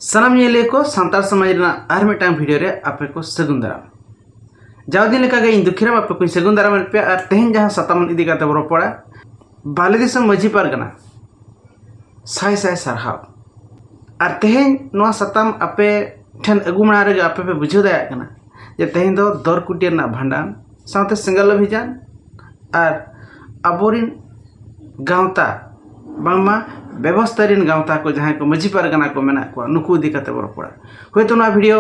सानाम ñeele ko सानतार समाज रना are मिटांग video रे आपे को सगुन दाराम जाव दिन लेका गे इन दुखिराम आपे को सगुन दाराम पे आर तेहेन जहां साताम इदी काते बरो पड़ा बाले दिसम मजी पारगना साय साय सरहाव आर तेहेन नोआ साताम आपे ठन अगुमणा रे आपे पे बुझो दाया कना जे तेहेन दो दर कुटियर ना भांडान साथे सिंगल अभियान आर अबोरिन गांवता बांगमा व्यवस्था रिन गांवता को जहां को मजी पारगना को मेना को नुकु इदी काते बरो पड़ा होयतो नोआ वीडियो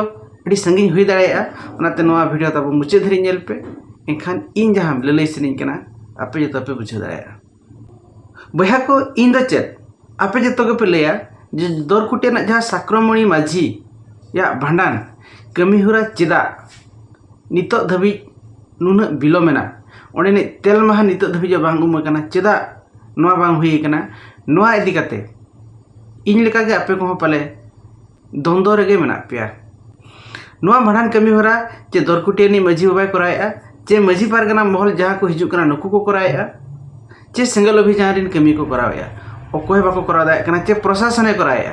अड़ी संगिन हुई दाड़ाया ओनाते नोआ वीडियो तब मुचे धरी नेल पे एखान इन जहां ललई सनिन कना आपे जतो पे बुझो दाड़ाया बया को इन द चेत आपे जतो के पे लेया जे दरकुटे ना जहां साक्रमणी माझी या भांडान कमी हुरा चिदा नितो धबी नुना बिलो मेना ओने ने तेल महा नितो धबी जो बांग उम कना चिदा नोआ बांग हुई कना नोआ इदी काते इन लेका के आपे को पाले दोंदो रेगे मेना पिया नोआ भांडान कमी हुरा जे दरकुटे नि माझी बाबाय कराया जे माझी पारगना महल जहां को हिजु कना नुकु को कराया चे सिंगल अभियान रिन कमी को कराया ओकोय बाको करा दाय कना चे प्रशासने कराया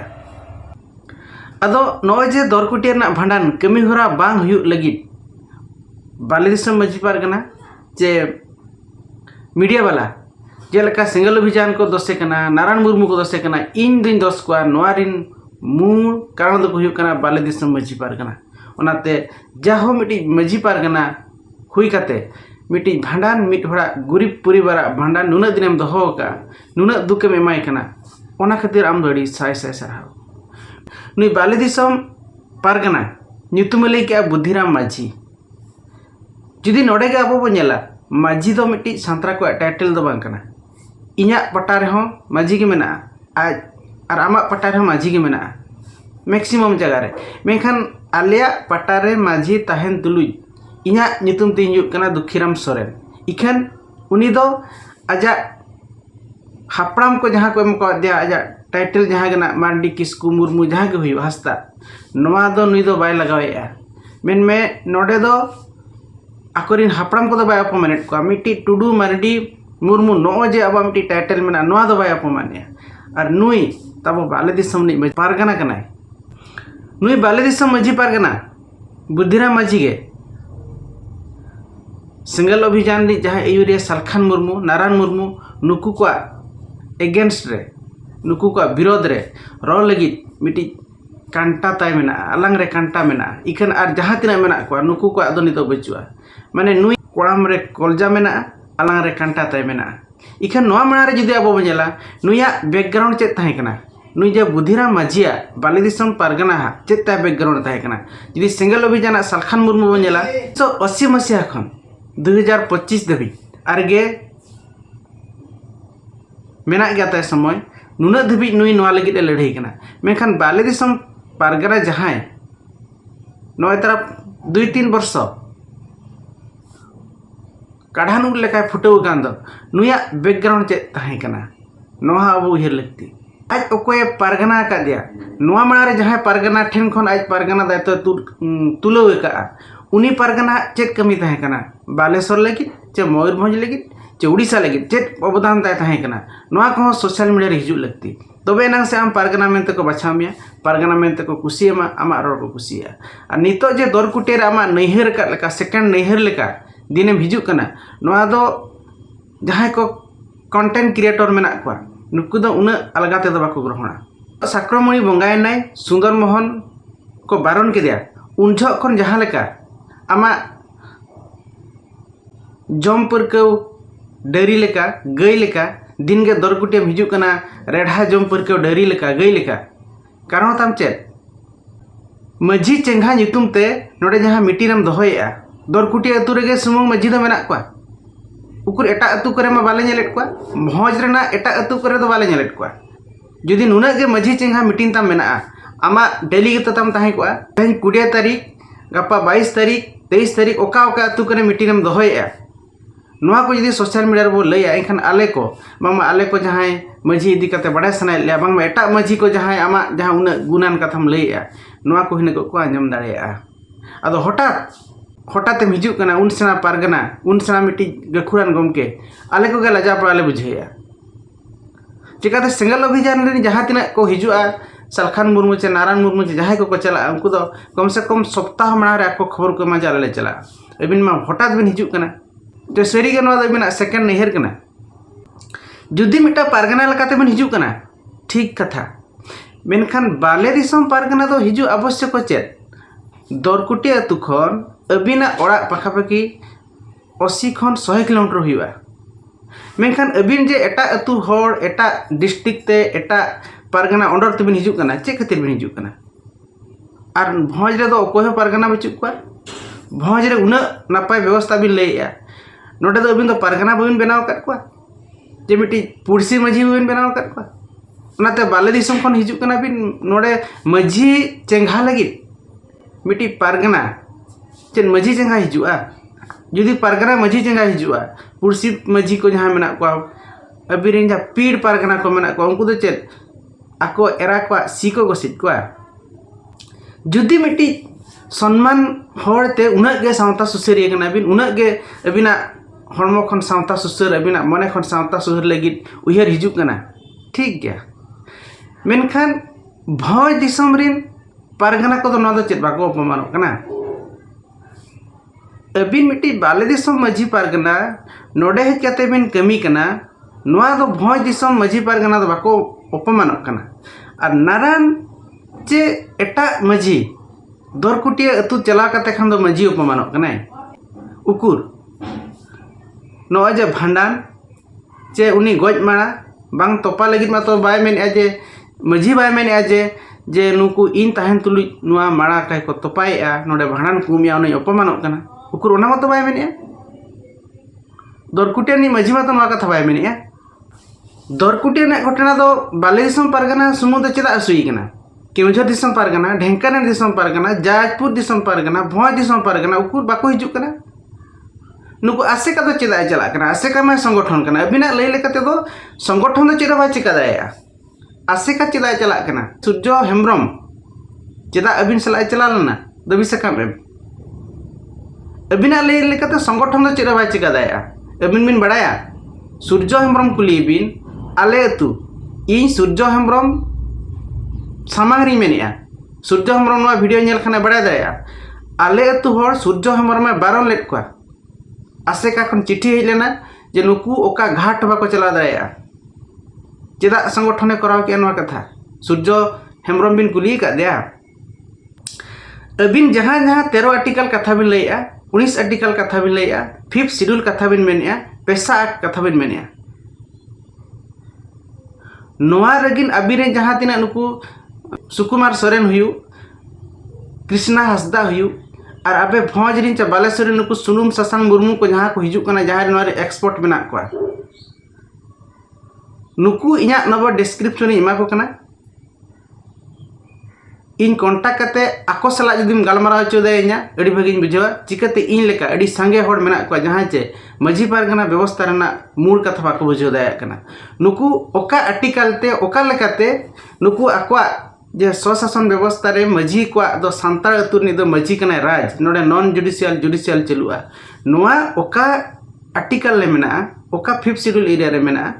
अदो नोय जे दरकुटियर ना भांडान कमी होरा बांग हुयु लगी बाले दिसम मजी पारगना जे मीडिया वाला जेलका सिंगल अभियान को दोसे कना नारायण मुर्मू को दोसे कना इन दिन दोस को नोआरिन मूल कारण दो हुयु कना बाले दिसम मजी पारगना ओनाते जाहो मिटी मजी पारगना हुई काते मिटी भांडान मिट होड़ा गुरीब परिवार भांडान नुना दिनेम दोहो का नुना दुकेम एमाय कना ओना खातिर आम दड़ी साय साय सरहाव नुई बाले दिसम पारगना ᱧᱩᱛᱩᱢ ᱞᱟᱹᱭ ᱠᱮᱜᱼᱟ बुद्धिराम माझी जुदी नोडे गे आबो बो नेला माझी दो मिटी सांतरा को टाइटल दो बांग कना इᱧᱟ पटा रहो माझी गे मेना आज आर आमा पटा रहो माझी गे मेना मैक्सिमम जगह रे मेखान आलिया पटा रे माझी ताहेन तुलुई इᱧा ᱧᱩᱛᱩᱢ ᱛᱤᱧ ᱦᱩᱭᱩᱜ ᱠᱟᱱᱟ दुखीराम सोरेन इखन उनी दो आजा हापड़ाम को जहां को एम को दिया आजा टाइटल जहां गना मांडी किस्कू मुर्मू जहां के हुई हस्ता नोआ दो नुई दो बाय लगावेया मेन में नोडे दो आकोरिन हापड़ाम को दो बाय अपमानित को मिट्टी टुडू मारडी मुर्मू नो जे अब मिट्टी टाइटल मेना नोआ दो बाय अपमानिया और नुई तब बाले दिसम नि पारगना कनाय नुई बाले दिसम मजी पारगना बुद्धिराम माझी गे सिंगल अभियान री जहां एयूरिया सालखान मुर्मू नारायण मुर्मू नुकु को एगेंस्ट रे नुकु को विरोध रे रो लगी मिटी कांटा ताय मेना अलंग रे कांटा मेना इखन आर जहां तिना मेना को नुकु को आदो नितो बचुआ माने नुई कोड़ाम रे कलजा मेना अलंग रे कांटा ताय मेना इखन नोआ मना रे जुदी आबो बनेला नुया बैकग्राउंड चेत ताहे कना नुई जे बुद्धिराम माझिया बाले दिसम पारगना चेत ता बैकग्राउंड ताहे कना जुदी सिंगल अभियान सालखान मुर्मू बनेला 180 मसिया खन 2025 दबी आरगे मेना गया समय नुना धबी नुई नोआ लगी लड़ाई कना मेखान बाले दिसम पारगना जहां नोय तरफ 2-3 वर्ष काढ़ानु लेका फुटो गान दो नुया बैकग्राउंड चे ताहे कना नोहा अब उहर लगती आज ओकोय पारगना का दिया नोआ मना रे जहां पारगना ठेन खन आज पारगना दायित्व तुलो का उनी पारगना चेत कमी ताहे कना बालेश्वर लगी चे मयूरभंज लगी चे उड़ीसा लगी चेत अवदान ताहे कना नोआ को सोशल मीडिया रे हिजु लगती तबे नंग से आम पारगना मेनते को बछामिया पारगना मेनते को कुसियमा आमा रोड को कुसिया आ नितो जे दरकुटेर आमा नैहर का लेका सेकंड नैहर लेका दिनेम हिजु कना नोआ दो जहां को कंटेंट क्रिएटर मेना को नुकु दो उना अलगाते दो बाको ग्रहणा साक्रमणी बंगाय नाय सुंदर मोहन को बारण के दिया उनझ खन जहां लेका आमा जम परकव डरी लेका गई लेका दिन के दरकुटे हिजु कना रेढ़ा जम परकव डरी लेका गई लेका कारण ताम चेत माझी चेंघा ᱧᱩᱛᱩᱢ ते नोडे जहां मीटिंग दोहयेआ दरकुटी अतु रेगे सुमुंग माझी दो मेना को उकुर एटा अतु करे मा बाले नेलेट को महज रेना एटा अतु करे दो बाले नेलेट को जुदी नुना के माझी चेंघा मीटिंग ताम मेना आमा डेली के ताम ताहे को 20 तारीख गपा 22 तारीख 23 तारीख ओका ओका अतु करे मीटिंग में दोहयेआ नोआ को जदी सोशल मीडिया रे बो लैया एखान आले को बांगमा आले को जहां माझी इदी कते बड़ाय सनाय ले बांगमा एटा माझी को जहां आमा जहां उना गुनान कथाम लैया नोआ को हिने को आंजम दाड़ेया आदो हठात हिजु कना उन सेना पारगना उन सेना मिटी गखुरान गमके आले को गे लजा पड़ाले बुझेया चिकाते सिंगल अभियान रे जहां तिना को हिजुआ सलखान मुर्मू चे नारायण मुर्मू चे जहाँ को चला उनको दो कम से कम सप्ताह मांग रे खबर को एमा जाले चला अबिन मा हठात बिन हिजुक कना तो सरी के नवा अबिन सेकेंड नैहर कना जुदी मिटा पारगना लकाते बिन हिजुक कना ठीक कथा मेनखान बाले दिसम पारगना दो हिजु आवश्यक चेत दरकुटी अतु खन अबिना ओड़ा पाखापाखि 80 खन 100 किलोमीटर हुआ मेनखान अबिन जे एटा अतु होड़ एटा डिस्ट्रिक्ट ते एटा पारगना अंडर तेबिन हिजुक कना चे खातिर बिन हिजुक कना और भोज रे दो कोय पारगना बचुक को भोज रे उना नापाय व्यवस्था बिन लैया नोडे दो अबिन दो पारगना बिन बनाव कर को जे मिटी पुरसी माझी बिन बनाव कर को उनाते बाले दिसम खन हिजुक कना बिन नोडे माझी चेंगा लगी मिटी पारगना चेन माझी चेंगा हिजुआ जुदी पारगना माझी चेंगा हिजुआ पुरसी माझी को जहाँ मेना को अबिन जा पीड़ पारगना को मेना को उनको दो चेन आको एरा को सी को गसित को जुदी मिटी सम्मान होड़ते उनक गे सावता सुसरिया कना बिन उनक गे अबिना हड़मो खन सावता सुसर अबिना मने खन सावता सुसर लगी उहर हिजुक कना ठीक गया मेनखान भोज दिसम रिन पारगना को दो चेत बाको अपमानो कना अबिन मिटी बाले दिसम माझी पारगना नोडे हेज काते बिन कमी कना नोआ दो भोज दिसम माझी पारगना दो बाको अपमानो कना और नारायण चे एटा माझी दरकुटिया अतु चला काते खान दो माझी अपमानो कना उकुर नोआ जे भांडान चे उनी गज माड़ा बांग तोपा लगित मा तो बाय मेन जे माझी बाय मेन जे नुकु इन ताहन तुलु नुआ माड़ा काय को तोपाएआ नोडे भांडान कुमिया उनी अपमानो कना उकुर ओना मतो बाय मेनिया दरकुटिया नि माझी मा तो नुआ कथा बाय मेनिया दरकुटिया ने घटना दो बाले दिसम पारगना सुमुद चेदा असुई कना केवझर दिसम पारगना ढेंकानाल दिसम पारगना जाजपुर दिसम पारगना भोज दिसम पारगना उकुर बाको हिजुक कना नुकु आसेका दो चेदा चला कना आसेका में संगठन कना अबिना लई लेकाते दो संगठन दो चेदा बाय चिका दाया आसेका चेदा चला कना सूर्य हेम्ब्रम चेदा अबिन सला चला लना दबी सकाम एम अबिना लई लेकाते संगठन दो चेदा बाय चिका दाया अबिन बिन बड़ाया सूर्य हेम्ब्रम कुली बिन आले अतु इन सूर्य हेम्ब्रम सामांगरी मेनिया सूर्य हेम्ब्रम नवा वीडियो नेल खाने बड़ा दाया आले अतु होड़ सूर्य हेम्ब्रम में बारन लेट को आसेका खन चिट्ठी हेज लेना जे नुकु ओका घाट बाको चला दाया चेदा संगठने कराव के नवा कथा सूर्य हेम्ब्रम बिन कुली का दिया अबिन जहाँ जहाँ 13 आर्टिकल कथा बिन लैया 19 आर्टिकल कथा बिन लैया 5th शेड्यूल कथा बिन मेनिया पेशा एक्ट कथा बिन मेनिया नोआ रगिन अबिरे जहाँ तिना नुकु सुकुमार सोरेन हुयु कृष्णा हंसदा हुयु और अबे भोज रिन चा बालेश्वर नुकु सुनुम सासांग मुर्मू को जहाँ को हिजुक कना जहाँ नोरे एक्सपोर्ट मेना को नुकु इना नबो डिस्क्रिप्शन इमा को कना इन कांटेक्ट कते आको सला जदिम गालमाराव चो देया अडी भागिन बुझावा चिकाते इन लेका अडी संगे होड़ मेना को जहाँ चे माझी पारगना व्यवस्था रना मूल कथा बाको बुझाव दाया कना नुकु ओका आर्टिकल ते ओका लेकाते नुकु आक्वा जे स्वशासन व्यवस्था रे माझी को दो सांतार अतुरनी दो माझी कना राज नोडे नॉन जुडिशियल चलुआ नोआ ओका आर्टिकल ले मेना ओका 5th शेड्यूल एरिया रे मेना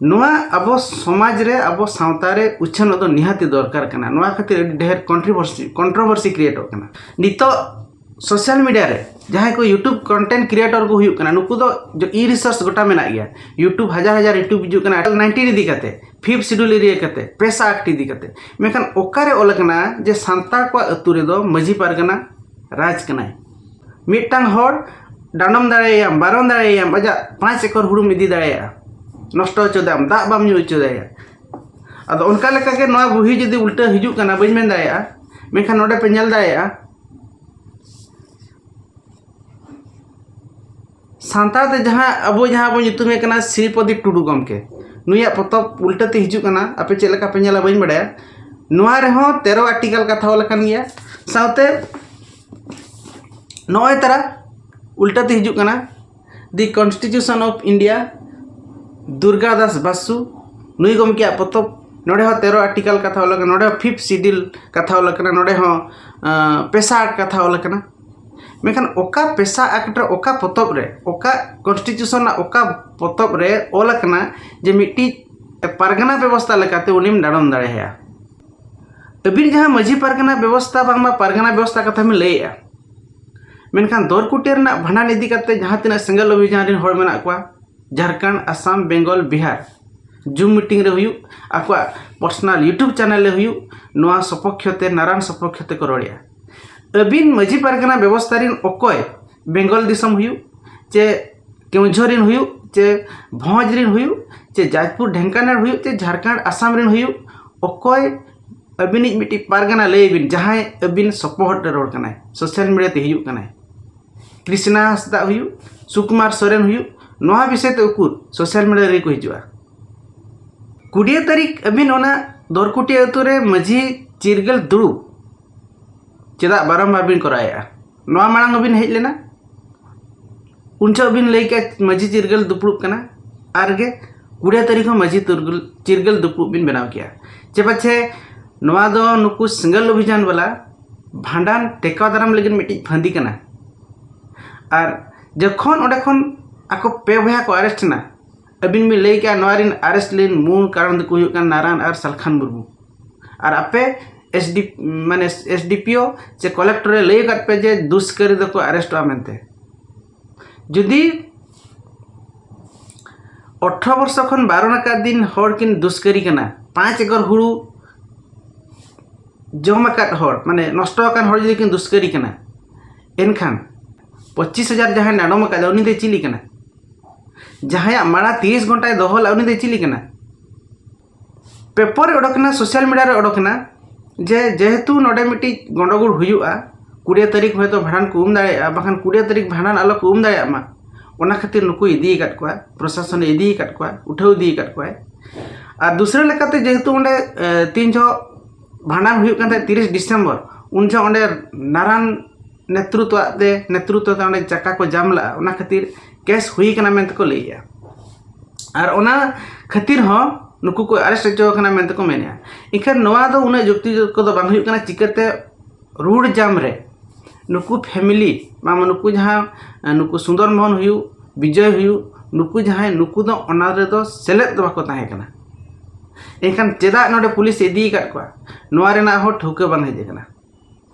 नोआ अब समाज रे अब सावता रे उछन दो निहाती दरकार कना नोआ खातिर ढेर कंट्रोवर्सी क्रिएट होकना नितो सोशल मीडिया रे जहाँ को यूट्यूब कंटेंट क्रिएटर को हुई कना नुकु दो जो ई रिसर्च गोटा मेना गया यूट्यूब हजार यूट्यूब हिजू कना 19 इदी कते 5th शेड्यूल एरिया कते पेशा एक्ट इदी कते मेखान ओकारे ओल कना जे सांतार को अतु रे दो माझी पारगना राज कनाय मिटांग होड़ डांडम दाड़ेयाम बारन दाड़ेयाम बजा 5 एकड़ हुड़ुम इदी दाड़ेया नष्ट चोदाम दा बाम न्यू चोदाया अदो उनका लेका के नवा बुही जदी उल्टा हिजू कना बइन मेन दाया मेखान नोडे पे नेल दाया सांतार ते जहाँ अब जहाँ बो nyutume कना श्रीपति टुडू गमके नुया पतब उल्टा ते हिजू कना आपे चेल लेका पे नेला बइन बडाया नोआ रे हो 13 आर्टिकल कथा ओल कन गया साउते नोय तरा उल्टा ते हिजू कना the constitution of India Durgadas Basu नुई गमके पतब नोडे हो 13 आर्टिकल कथा ओल कना नोडे 5th शेड्यूल कथा ओल कना नोडे हो पेशा कथा ओल कना मेखान ओका पेशा एक्ट रे ओका पतब रे ओका कॉन्स्टिट्यूशन ना ओका पतब रे ओल कना जे मिट्टी पारगना व्यवस्था लेकाते उनिम डाडम दाड़ेया अबिन जहाँ माझी पारगाना व्यवस्था बांगमा पारगाना व्यवस्था कथा में लैया मेनखान दरकुटिया रना भांडान इदी करते जहाँ तीना सेंगल अभियान रिन हर मेना कुआ झारखंड आसाम बेंगल बिहार जूम मीटिंग रे हुयु आकुआ पर्सनल यूट्यूब चैनल रे हुयु नोआ सपक्षते नारायण सपक्षते को रड़िया अबिन माझी पारगाना व्यवस्था रिन अकय बेंगल दिसम हुयु चे केउझर रिन हुयु चे भोज रिन हुयु चे जाजपुर ढेंकानाल हुयु चे झारखंड आसाम रिन हुयु अकय अबिन मिट्टी पारगाना लैबिन जहाँ अबिन सपोहट रे रोड कनाय सोशल मीडिया ते हुयु कनाय कृष्णा हंसदा हुयु सुकुमार सोरेन हुयु नोआ विषय ते उकुर सोशल मीडिया रे को हिजुआ 20 तारीख अबिन ओना दरकुटिया अतु रे माझी चिरगल दुड़ुब चेदा बारंबार बिन कराया नोआ मांग अबिन हेज लेना उनसे अबिन लई के माझी चिरगल दुपुड़ुब कना आर गे 20 तारीख माझी चिरगल दुपुड़ुब बिन बनाव किया चे पाछे नोआ दो नुकु सिंगल अभियान वाला भांडान टेका दाराम लगिन मिट्टी फंदी कना और जखन ओडे खन आको पे भया को अरेस्ट ना अबिन में लई के नोरिन अरेस्ट लेन मूल कारण दो हुयु कान नारायण और सलखान मुर्मू और आपे एसडीपीओ से कलेक्टर लई कत पे जे दुष्करी दो को अरेस्ट आ मेनते जुदी 18 वर्ष खन 12 नाका दिन हर किन दुष्करी कना 5 एकर हुड़ू जमाकात हर माने नष्ट कान हर जुदी किन दुष्करी कना एनखान 25,000 जहाँ नाडम का उनी दे चिली कना जहाँ माड़ा 30 घंटा दोहल उनी दे चिली कना पेपर ओडकना सोशल मीडिया रे ओडकना जे जेहेतु नोडे मिट्टी गंडगोल हुयुआ 20 तारीख हो तो भांडान को दाड़ा बाखान 20 तारीख भांडान आलो को दाड़ा मा ओना खातिर नुकु इदी काट कोआ प्रशासन इदी काट कोआ उठाव दी काट कोआ और दूसरे लेकाते जेहेतु ओंडे 3 जो भांडान हुयु कान 30 डिसेम्बर उन जो ओंडे नारायण नेतृत्व ओंडे चक्का को जामला ओना खातिर केस हुई कना मेंत को लैया और ओना खातिर हो नुकु को अरेस्ट जो कना मेंत को मेनिया इखन नोआ दो उना जुक्ति को दो बांग हुयु कना चिकते रोड जाम रे नुकु फैमिली मामा नुकु जहाँ नुकु सुंदर मोहन हुयु विजय हुयु नुकु जहाँ नुकु दो ओना रे दो सेलेद दो बाको ताहे कना एखान चेदा नोडे पुलिस इदी काट कोआ नोआ रेना हो ठौके बांग हेजे कना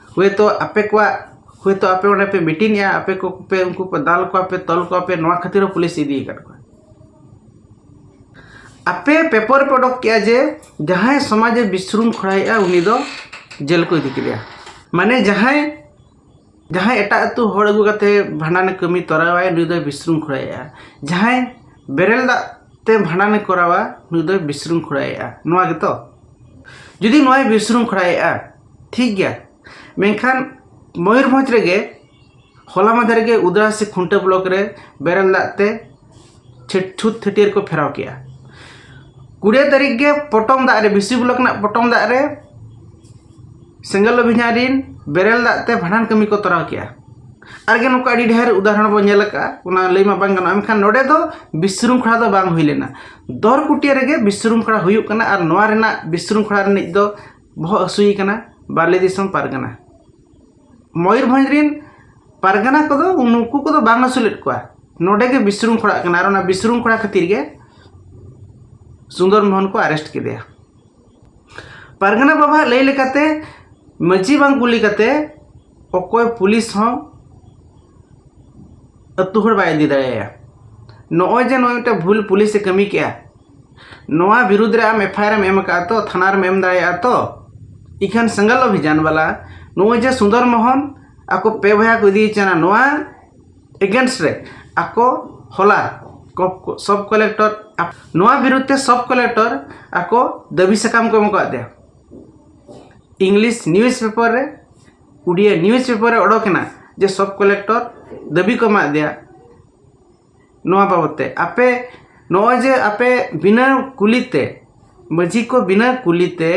हुए तो आपे कोआ हुए तो आपे ओडे पे मीटिंग या आपे को पे उनको पे दाल को पे तल को पे नोआ खातिर पुलिस इदी काट कोआ आपे पेपर पे ओडक किया जे जहाँ समाज विश्रुम खड़ाया उनी दो जेल को इदी किया माने जहाँ एटा अतु हड़ अगु कते भांडाने कमी तरावाय नुई दो विश्रुम खड़ाया जहाँ बेरेल दा ते भांडाने करावा नुई दो विश्रुम खड़ाया नोआ गेतो जुदी नोआ विश्रुम खड़ाया ठीक गया मेनखान मयूरभंज रेगे होला माधर के उदरासी खुंटे ब्लॉक रे बेरेल दाते छुत थेटियर को फेराव किया 20 तारीख के पटम दा रे बिसी ब्लॉक ना पटम दा रे सेंगल अभियान बेरेल दाते भांडान कमी को तराव किया आरगे नुका अडी ढेर उदाहरण बो नेल का उना लैमा बांग गना एमखान नोडे दो विश्रुंखला दो बांग हुई लेना दरकुटिया रेगे विश्रुंखला हुयु कना और नोआ रेना विश्रुंखला रिनिज दो बहु असुई कना बाले दिसम पारगाना मयूरभंज रिन पारगाना को दो उनको को दो बांग असुलेट कोआ नोडे के विश्रुंखला कना और ना विश्रुंखला खातिर गे सुंदर मोहन को अरेस्ट के दिया पारगाना बाबा लई लेकाते मजी बांग कुली काते अकोय पुलिस हो अतु हर बाय दी दाया नोय जे नोयटे भूल पुलिस से कमी किया नोआ विरुद्ध रे आम एफआईआर में एम का तो थाना में एम दाया तो इखन संगल अभियान वाला नोय जे सुंदर मोहन आको पे भया को दी चना नोआ एगेंस्ट रे आको होला सब कलेक्टर नोआ विरुद्ध सब कलेक्टर आको दबी सकाम को एम दे इंग्लिश न्यूज पेपर रे उड़िया न्यूज पेपर रे ओडकना जे सब कलेक्टर दबी को मा दिया नोआ बाबते आपे नोआ जे आपे बिना कुलीते मजी को बिना कुलीते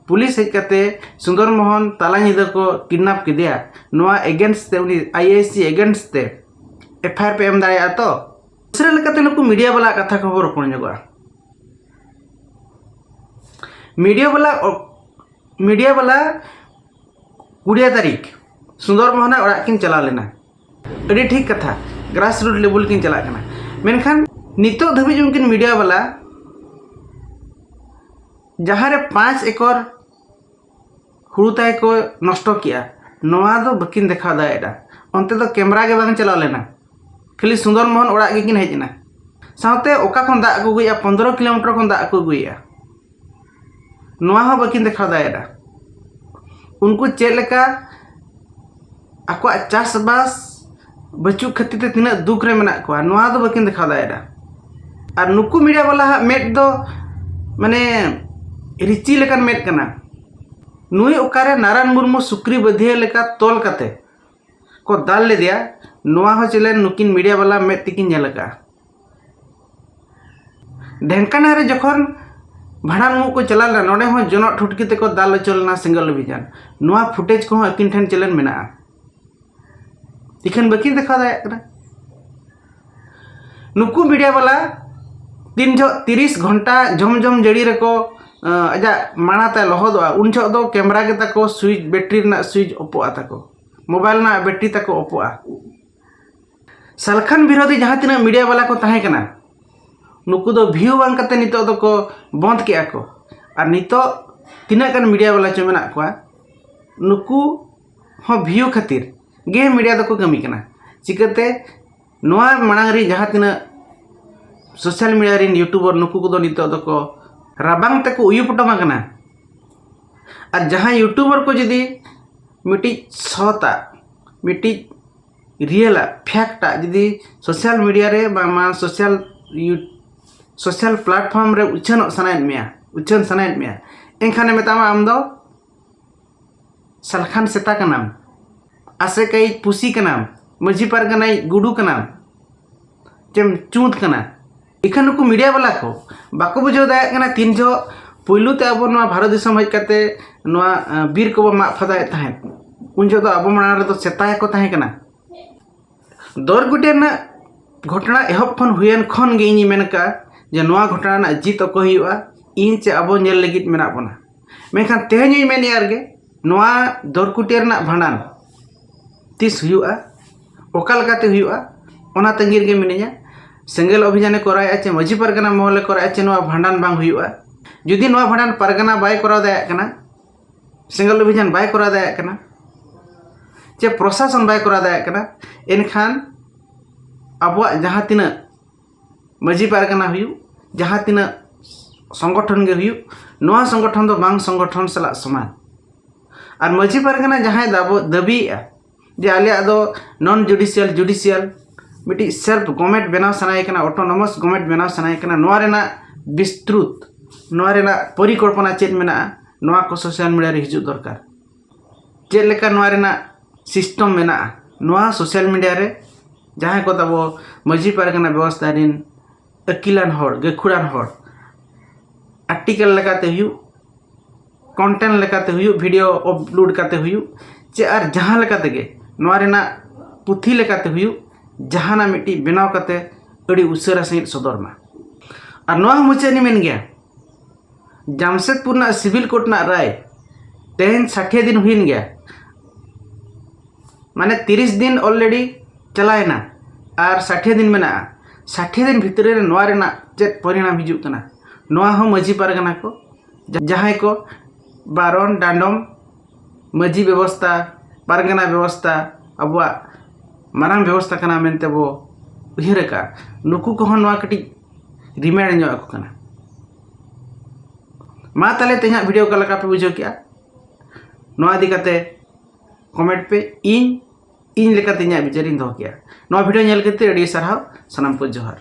पुलिस हेकते सुंदर मोहन ताला निदा को किडनैप के दिया नोआ एगेंस्ट ते उनी आईआईसी एगेंस्ट ते एफआईआर पे एम दाया तो दूसरे लेकाते नुकु मीडिया वाला कथा खबर रोपण जगवा मीडिया वाला 20 तारीख सुंदर मोहन ओड़ा किन चला लेना अड़ी ठीक कथा ग्रास रूट लेवल किन चला कना मेनखान नितो धबी उनकिन मीडिया वाला जहाँ रे 5 एकर हुड़ू ताय को नष्ट किया नोआ दो बकिन देखा दाएड़ा अंते दो कैमरा के बांग चला लेना खाली सुंदर मोहन ओड़ा गेकिन हेजना साउते ओका खन दा को गुया 15 किलोमीटर खन दा को गुया नोआ हो बकिन देखा दाएड़ा उनको चेक लेका आको चासबास बचू खातिर ते तिना दुख रे मेना को नोआ दो बकिन देखा दाएड़ा और नुकु मीडिया वाला मेट दो माने रिची लेकन मेट कना नुई ओकारे नारायण मुर्मू सुक्री बधिया लेका तोल कते को दाल ले दिया नोआ हो चले नुकिन मीडिया वाला मेट तिकिन नेलका ढेंकाना रे जखन भाड़ान मु को चला नोडे हो जनो ठुटकी ते को दाल चलना सिंगल अभियान नोआ फुटेज को अकिन ठन चलन मेना इखन बकिन देखा दाया कना नुकु मीडिया वाला 30 घंटा झमझम जड़ी रे को अजा मानाते लहदोआ उन जो दो कैमरा के ताको स्विच बैटरी ना स्विच ओपोआ ताको मोबाइल ना बैटरी ताको ओपोआ सलखन विरोधी जहां तिना मीडिया वाला को ताहे कना नुकु दो व्यू बांग कते नितो दो को बंद के आको और नितो तिना कन मीडिया वाला चो मेना को नुकु हो व्यू खातिर गे मीडिया दो को कमी कना चिकते नोआ मांगरी जहां तिना सोशल मीडिया रे यूट्यूबर नुकु को दो नितो दो को राबांग तक उयुपटमा कना और जहां यूट्यूबर को जदी मिटी सता मिटी रियला फैक्टा जदी सोशल मीडिया रे बा सोशल प्लेटफॉर्म रे उछन सनायन मिया एनखाने मेतामा आम दो सलखान सेता कनाम आसे कई पुसी कनाम मझी पारगनाई गुडू कनाम चेम चूत कना इखन को मीडिया वाला को बाको बुझो दाया कना तीन जो पुलु ते अब भारत दिसम हज कते बीर को मा फदाय तहन उन जो अब मना रे तो सेताय को तहे कना दर गुटे ना घटना एहब खन हुयन खन गे इनी मेनका जे नोआ घटना ना जीत को हुआ इन चे अब नेल लगित मेना बना मेखान तेहनी मेन यार गे नोआ दरकुटेर ना भांडान तीस हुआ ओकाल काते हुआ ओना तंगीर गे मिनिया सेंगेल अभियान कराया चे मझी पारगना महल कराया चे नोआ भांडान बांग हुआ जुदी नोआ भांडान पारगना बाय करा दाया कना सेंगेल अभियान बाय करा दाया कना चे प्रशासन बाय करा दाया कना एनखान अब जहाँ तीना मझी पारगना हुई जहाँ तीना संगठन गे हुई नोआ संगठन दो बांग संगठन सला समान और मझी पारगना जहाँ दाबी जे आलिया दो नॉन जुडिशियल मिट्टी सेल्फ गवर्नमेंट बनाव सनाए कना ऑटोनोमस गवर्नमेंट बनाव सनाए कना नोआ रेना विस्तृत नोआ रेना परिकल्पना चेत मेना नोआ को सोशल मीडिया रे हिजु दरकार चेत लेका नोआ रेना सिस्टम मेना नोआ सोशल मीडिया रे जहाँ को तब मझी पारगना व्यवस्था रिन अकिलान हर गेखुड़ान हर आर्टिकल लेकाते हुई कंटेंट लेकाते हुई वीडियो अपलोड काते हुई चे आर जहाँ लेकाते गे नोआ रेना पुथी लेकाते हुई जहाना मिट्टी बनाव काते अड़ी उसरा सहित सदरमा और नोआ मुचानी मेन गया जामशेदपुर ना सिविल कोर्ट ना राय तेहन 60 दिन हुईन गया माने 30 दिन ऑलरेडी चलायना और 60 दिन मेना 60 दिन भितर नोआ रेना चेत परिणाम हिजु कना नोआ हो मझी पारगना को जहां को बारन डांडम मझी व्यवस्था पारगना व्यवस्था अबुआ मारांग व्यवस्था कना मेनते बो उहिरका नुकु को नोआ कटी रिमाइंड ᱧᱚᱜ ako kana मा ताले तेहा वीडियो का लगा पे बुझो क्या नोआ दी कते कमेंट पे इन लेका तेहा विचारिन दो क्या नोआ वीडियो नेल कते अडी सरहाव सनम को जोहार।